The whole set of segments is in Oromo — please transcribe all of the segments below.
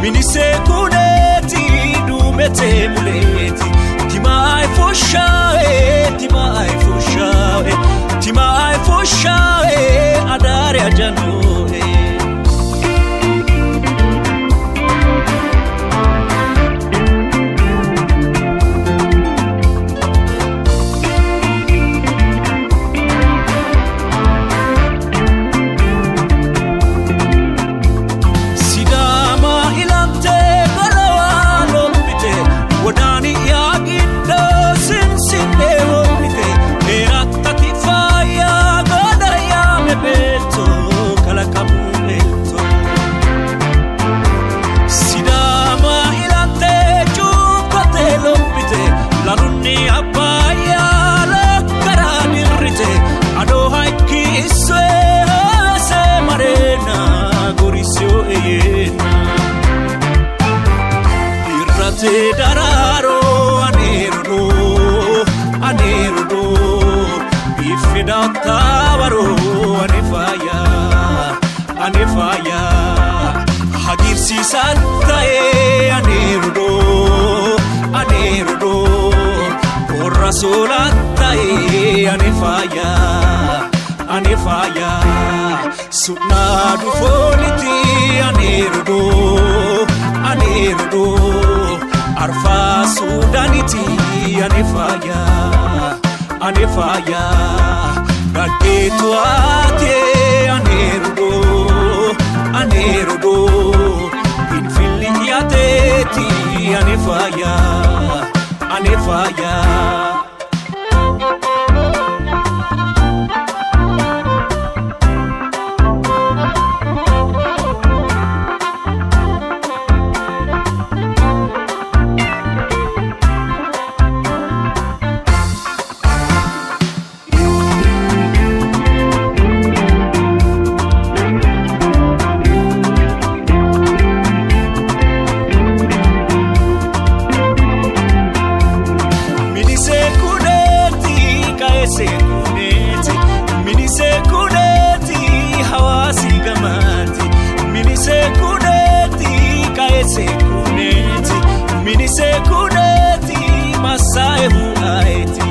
minise kuneti dumete muleti timai fushae adare ajanoe dararo anerudo bifida tawaro anefaya hagirsi santae anerudo porra solatae anefaya sunna du foliti anerudo arfa sudaniti anefaya gadetu ate anerudo infiliateti anefaya minise kuneti hawasi gamati minise kuneti kaese kuneti minise kuneti masai huaeti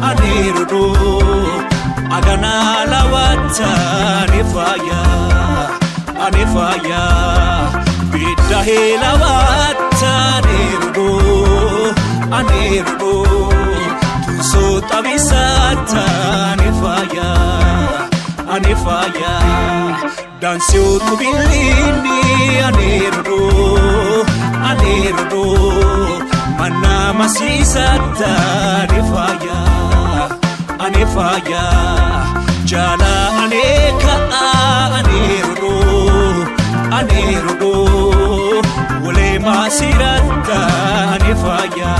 anerudo agana lawata anefaya bidahe lawata anerudo tuso tabisata anefaya dansio tubilini anerudo mana masisata anefaya jala aneka anerudo wole masirata anefaya